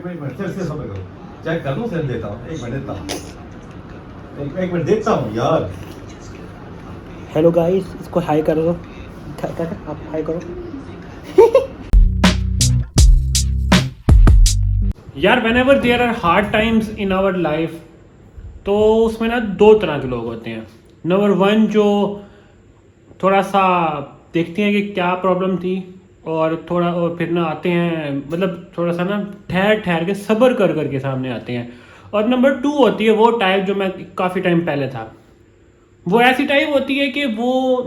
एक मिनट से समय करो, चेक कर लूँ, फिर देता हूँ, एक मिनट देता हूँ, एक मिनट देता हूँ यार। हेलो गाइस, इसको हाई करो। क्या आप हाई करो। यार whenever there are hard times in our life, तो उसमें ना दो तरह के लोग होते हैं। नंबर वन, जो थोड़ा सा देखते हैं कि क्या प्रॉब्लम थी और थोड़ा और फिर ना आते हैं, मतलब थोड़ा सा ना ठहर ठहर के सब्र कर करके सामने आते हैं। और नंबर टू होती है वो टाइप जो मैं काफ़ी टाइम पहले था। वो ऐसी टाइप होती है कि वो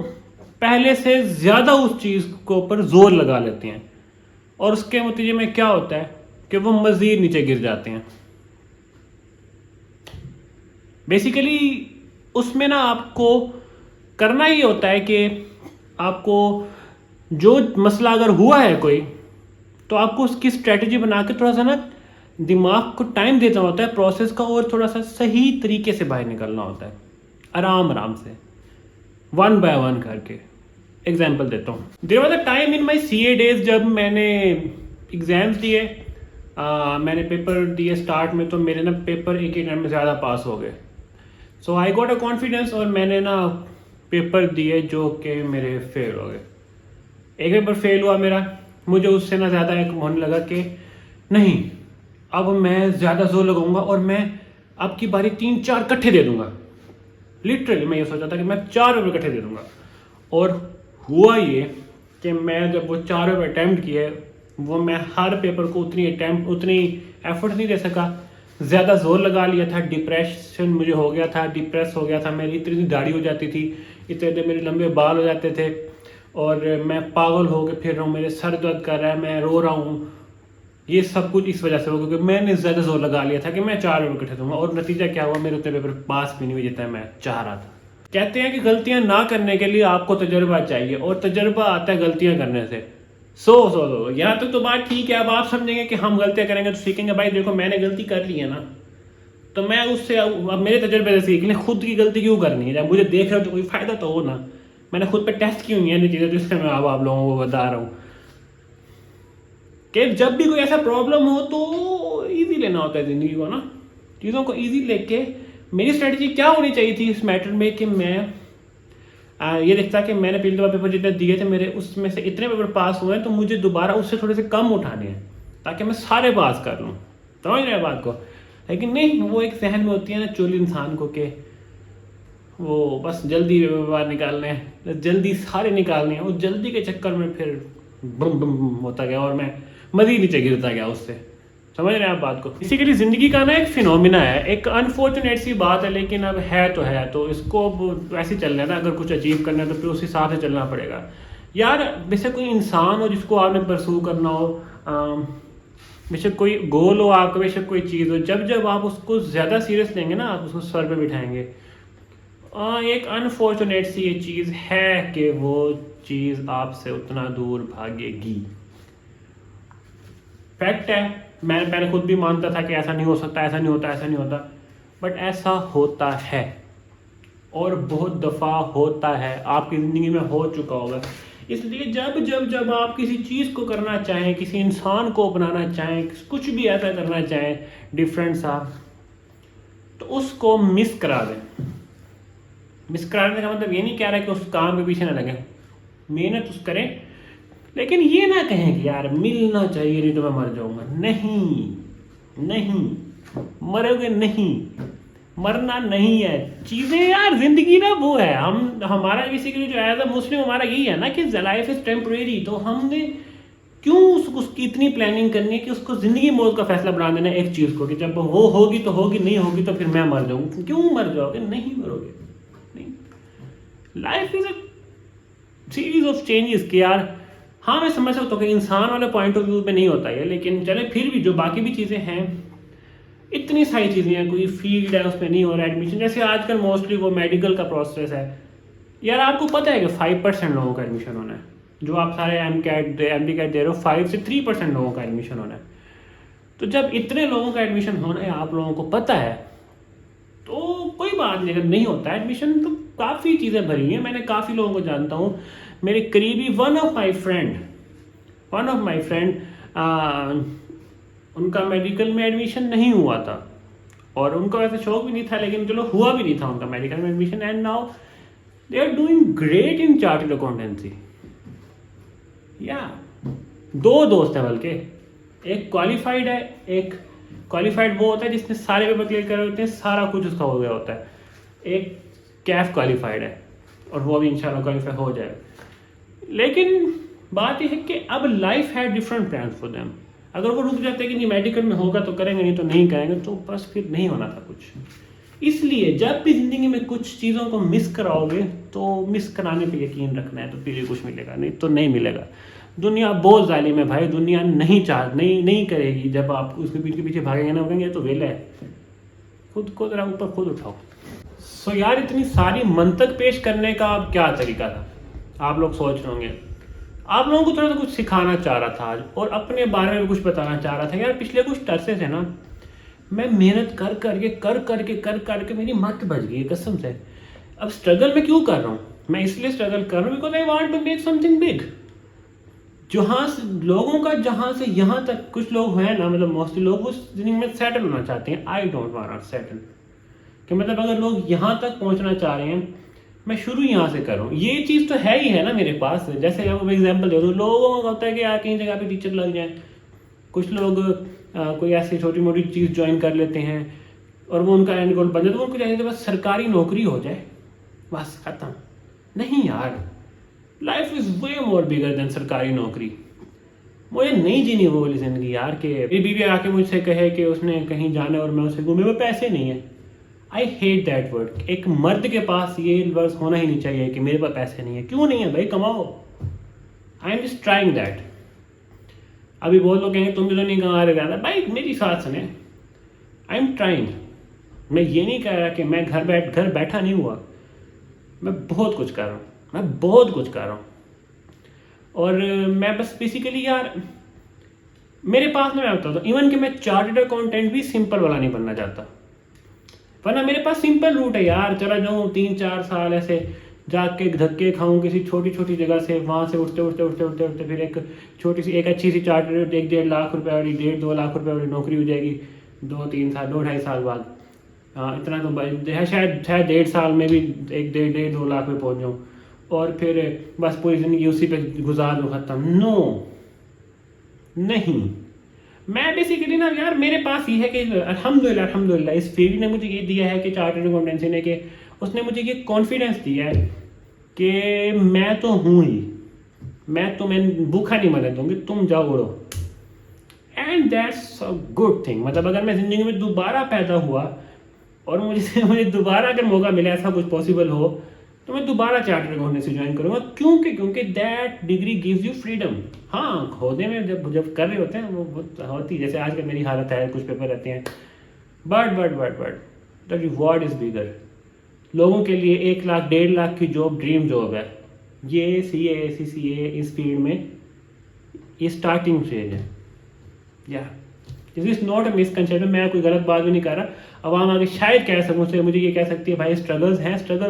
पहले से ज़्यादा उस चीज़ को ऊपर जोर लगा लेते हैं और उसके नतीजे में क्या होता है कि वो मज़ीद नीचे गिर जाते हैं। बेसिकली उसमें ना आपको करना ही होता है कि आपको जो मसला अगर हुआ है कोई, तो आपको उसकी स्ट्रेटजी बना के थोड़ा सा ना दिमाग को टाइम देना होता है प्रोसेस का, और थोड़ा सा सही तरीके से बाहर निकलना होता है, आराम आराम से, वन बाय वन करके। एग्जाम्पल देता हूँ। There was a time in my CA days जब मैंने एग्ज़ाम्स दिए, मैंने पेपर दिए स्टार्ट में, तो मेरे ना पेपर एक ही टाइम में ज़्यादा पास हो गए। सो आई गॉट अ कॉन्फिडेंस और मैंने ना पेपर दिए जो कि मेरे फेल हो गए। एक पेपर फेल हुआ मेरा, मुझे उससे ना ज़्यादा एक होने लगा कि नहीं, अब मैं ज़्यादा जोर लगाऊंगा और मैं अब की बारी 3-4 इकट्ठे दे दूंगा। लिटरली मैं ये सोचा था कि मैं 4 पेपर इकट्ठे दे दूंगा। और हुआ ये कि मैं जब वो 4 पेपर अटैम्प्ट किए, वो मैं हर पेपर को उतनी एफर्ट नहीं दे सका, ज़्यादा जोर लगा लिया था, डिप्रेशन मुझे हो गया था, डिप्रेस हो गया था, मेरी इतनी दाढ़ी हो जाती थी, इतने मेरे लंबे बाल हो जाते थे और मैं पागल हो के फिर रहा हूँ, मेरे सर दर्द कर रहा है, मैं रो रहा हूँ। ये सब कुछ इस वजह से हो, क्योंकि मैंने ज़्यादा जोर लगा लिया था कि मैं 4 पेपर इकट्ठे दूंगा, और नतीजा क्या हुआ, मेरे उतने पेपर पास भी नहीं हुए जितना मैं चाह रहा था। कहते हैं कि गलतियां ना करने के लिए आपको तजुर्बा चाहिए, और तजुर्बा आता है गलतियां करने से। सो यहाँ तक तो बात ठीक है। अब आप समझेंगे कि हम गलतियां करेंगे तो सीखेंगे। भाई देखो, मैंने गलती कर ली है ना, तो मैं उससे अब मेरे तजुर्बे से सीख लें। खुद की गलती क्यों करनी है? जब मुझे देख रहे हो तो कोई फायदा तो हो ना। मैंने खुद पे टेस्ट की हुई है चीज़ें, जिससे मैं अब आप लोगों को बता रहा हूँ कि जब भी कोई ऐसा प्रॉब्लम हो तो ईजी लेना होता है ज़िंदगी को ना, चीज़ों को ईजी लेके। मेरी स्ट्रेटजी क्या होनी चाहिए थी इस मैटर में कि मैं ये देखता कि मैंने पहले दफा पेपर जितने दिए थे मेरे, उसमें से इतने पेपर पास हुए हैं, तो मुझे दोबारा उससे थोड़े से कम उठाने हैं ताकि मैं सारे पास कर लूँ। समझ रहे हैं बात को? लेकिन नहीं, वो एक जहन में होती है ना चोली इंसान को कि वो बस जल्दी बाहर निकालने हैं, जल्दी सारे निकालने हैं। उस जल्दी के चक्कर में फिर बम बम होता गया और मैं मज़ीद नीचे गिरता गया उससे। समझ रहे हैं आप बात को? बेसिकली ज़िंदगी का ना एक फिनोमिना है, एक अनफॉर्चुनेट सी बात है, लेकिन अब है तो इसको अब ऐसे ही चलना है ना। अगर कुछ अचीव करना है तो फिर उस हिसाब से चलना पड़ेगा यार। बेशक कोई इंसान हो जिसको आपने परसू करना हो, बेशक कोई गोल हो आपका, बेशक कोई चीज़ हो, जब जब आप उसको ज़्यादा सीरियस लेंगे ना, आप उसको सर पे बिठाएंगे, एक अनफॉर्चुनेट सी ये चीज़ है कि वो चीज़ आपसे उतना दूर भागेगी। फैक्ट है। मैं पहले खुद भी मानता था कि ऐसा नहीं हो सकता, ऐसा नहीं होता, ऐसा नहीं होता, बट ऐसा होता है और बहुत दफ़ा होता है। आपकी ज़िंदगी में हो चुका होगा। इसलिए जब जब जब आप किसी चीज़ को करना चाहें, किसी इंसान को अपनाना चाहें, कुछ भी ऐसा करना चाहें डिफरेंट सा, तो उसको मिस करा दें। मिस कराने का मतलब ये नहीं कह रहा कि उस काम के पीछे ना लगें, मेहनत उस करें, लेकिन ये ना कहें कि यार मिलना चाहिए नहीं तो मैं मर जाऊंगा। नहीं, मरोगे नहीं, मरना नहीं है। चीज़ें यार, जिंदगी ना वो है, हम हमारा बेसिकली जो एज अ मुस्लिम हमारा यही है ना कि लाइफ इज टेम्परेरी। तो हमने क्यों उसकी इतनी प्लानिंग करनी है कि उसको ज़िंदगी मौत का फैसला बना देना है एक चीज़ को, कि जब वो होगी तो होगी, नहीं होगी तो फिर मैं मर जाऊँगा। क्यों मर जाओगे? नहीं मरोगे। नहीं, life is a series of changes कि यार, हाँ मैं समझ सकता हूँ कि इंसान वाले पॉइंट ऑफ व्यू में नहीं होता है, लेकिन चले फिर भी जो बाकी भी चीज़ें हैं, इतनी सारी चीज़ें हैं, कोई फील्ड है उसमें नहीं हो रहा एडमिशन। जैसे आजकल मोस्टली वो मेडिकल का प्रोसेस है यार, आपको पता है कि 5% लोगों का एडमिशन होना है। जो आप सारे MCAT MD दे रहे हो, 5 से 3% लोगों का एडमिशन होना है। तो जब इतने लोगों का एडमिशन होना है, आप लोगों को पता है, तो कोई बात नहीं। अगर नहीं होता है एडमिशन तो काफ़ी चीज़ें भरी हैं। मैंने काफ़ी लोगों को जानता हूँ, मेरे करीबी वन ऑफ माई फ्रेंड उनका मेडिकल में एडमिशन नहीं हुआ था और उनका वैसे शौक भी नहीं था, लेकिन चलो हुआ भी नहीं था उनका मेडिकल में admission, and now they are doing great in chartered accountancy. या 2 दोस्त हैं बल्कि, एक क्वालिफाइड है, एक क्वालिफाइड वो होता है जिसने सारे पेपर क्लियर करे होते हैं, सारा कुछ उसका हो गया होता है, एक कैफ क्वालिफाइड है और वो भी इंशाल्लाह क्वालिफाई हो जाएगा। लेकिन बात यह है कि अब लाइफ है डिफरेंट प्लान फॉर देम। अगर वो रुक जाते हैं कि नहीं मेडिकल में होगा तो करेंगे, नहीं तो नहीं करेंगे, तो बस फिर नहीं होना था कुछ। इसलिए जब भी ज़िंदगी में कुछ चीज़ों को मिस कराओगे तो मिस कराने पे यकीन रखना है, तो फिर ही कुछ मिलेगा, नहीं तो नहीं मिलेगा। दुनिया बहुत जालिम है भाई, दुनिया नहीं करेगी। जब आप उसके पीछे भागेंगे ना, कहेंगे तो वेला है, खुद को जरा ऊपर खुद उठाओ। सो यार इतनी सारी मंतक पेश करने का अब क्या तरीका था, आप लोग सोच रहे होंगे। आप लोगों को थोड़ा सा कुछ सिखाना चाह रहा था आज, और अपने बारे में कुछ बताना चाह रहा था। यार पिछले कुछ टर्से से ना मैं मेहनत कर करके मेरी मत बच गई कसम से। अब स्ट्रगल मैं क्यों कर रहा हूँ, मैं इसलिए स्ट्रगल कर रहा हूँ because I want to make something big. जहाँ से लोगों का जहाँ से यहाँ तक, कुछ लोग हैं ना, मतलब मोस्टली लोग उस जिंदगी में सेटल होना चाहते हैं। आई डोंट वांट सेटल, कि मतलब अगर लोग यहाँ तक पहुँचना चाह रहे हैं, मैं शुरू यहाँ से कर रहा हूँ। ये चीज़ तो है ही है ना मेरे पास। जैसे आपको एग्जांपल दे दूँ, लोगों का होता है कि यार कहीं जगह पे टीचर लग जाए, कुछ लोग कोई ऐसी छोटी मोटी चीज़ ज्वाइन कर लेते हैं और वो उनका एंड गोल बन जाए, तो उनको चाहिए बस सरकारी नौकरी हो जाए, बस ख़त्म। नहीं यार, life is way more bigger than सरकारी नौकरी। मुझे नहीं जीनी वो वाली ज़िंदगी यार, कि मेरी बीवी आके मुझसे कहे कि उसने कहीं जाना और मैं उसे कहूँ मेरे पास पैसे नहीं है। I hate that word. एक मर्द के पास ये वर्ड होना ही नहीं चाहिए कि मेरे पास पैसे नहीं है। क्यों नहीं है भाई, कमाओ। I am just trying that. अभी बहुत लोग कहेंगे तुम भी तो नहीं कमा रहे ज़्यादा। भाई मेरी बात सुने, आई एम ट्राइंग। मैं ये नहीं कह रहा कि मैं घर बैठा नहीं हुआ, मैं बहुत कुछ कर रहा हूँ, मैं बहुत कुछ कर रहा हूँ। और मैं बस बेसिकली यार, मेरे पास ना, मैं बताता हूँ, इवन कि मैं चार्टर्ड अकाउंटेंट भी सिंपल वाला नहीं बनना चाहता, वरना मेरे पास सिंपल रूट है यार। चला जाऊँ 3-4 साल ऐसे जाके धक्के खाऊं किसी छोटी छोटी जगह से, वहाँ से उठते फिर एक छोटी सी, एक अच्छी सी चार्टर्ड 1-1.5 लाख रुपए वाली, 1.5-2 लाख रुपए वाली नौकरी हो जाएगी 2-3 साल, 2-2.5 साल बाद। हाँ इतना तो शायद 1.5 साल में भी 1-1.5-2 लाख में पहुँच जाऊँ, और फिर बस पूरी ज़िंदगी उसी पे गुजार दूँ, ख़त्म। नो, नहीं। मैं बेसिकली ना यार, मेरे पास ये है कि अल्हम्दुलिल्लाह इस फील्ड ने मुझे ये दिया है कि चार्टर्ड अकाउंटेंसी ने, कि उसने मुझे ये कॉन्फिडेंस दिया है कि मैं तो हूँ ही, मैं भूखा नहीं मरने दूँगी, तुम जाओ उड़ो। And that's a good thing. मतलब अगर मैं ज़िंदगी में दोबारा पैदा हुआ और मुझे दोबारा अगर मौका मिले, ऐसा कुछ पॉसिबल हो, तो मैं दोबारा चार्टर्ड अकाउंटेंसी ज्वाइन करूँगा। क्योंकि that degree gives you freedom. हाँ, खोदने में जब कर रहे होते हैं वो बहुत होती, जैसे आजकल मेरी हालत है, कुछ पेपर रहते हैं, but the reward is bigger. लोगों के लिए 1 लाख 1.5 लाख की जॉब ड्रीम जॉब है। ये CA CCA इस फील्ड में ये स्टार्टिंग स्टेज है। या this is not a misconception. मैं कोई गलत बात भी नहीं कर रहा। अवाम आगे शायद कह सकूँ से मुझे ये कह सकती है भाई स्ट्रगल्स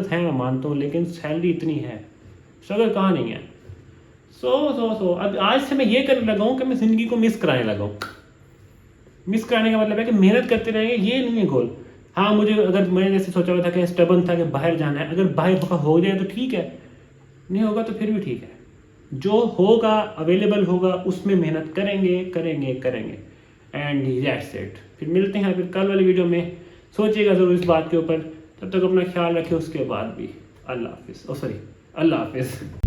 हैं मैं मानता हूँ, लेकिन सैलरी इतनी है, स्ट्रगल कहाँ नहीं है। सो अब आज से मैं ये करने लगा हूँ कि मैं ज़िंदगी को मिस कराने लगा हूँ। मिस कराने का मतलब है कि मेहनत करते रहेंगे, ये नहीं है गोल। हाँ, मैंने जैसे सोचा हुआ था कि स्टबन था कि बाहर जाना है, अगर बाहर हो जाए तो ठीक है, नहीं होगा तो फिर भी ठीक है। जो होगा अवेलेबल होगा उसमें मेहनत करेंगे एंड दैट्स इट। फिर मिलते हैं फिर कल वाली वीडियो में। सोचिएगा ज़रूर इस बात के ऊपर। तब तक अपना ख्याल रखें। उसके बाद भी अल्लाह हाफिज़।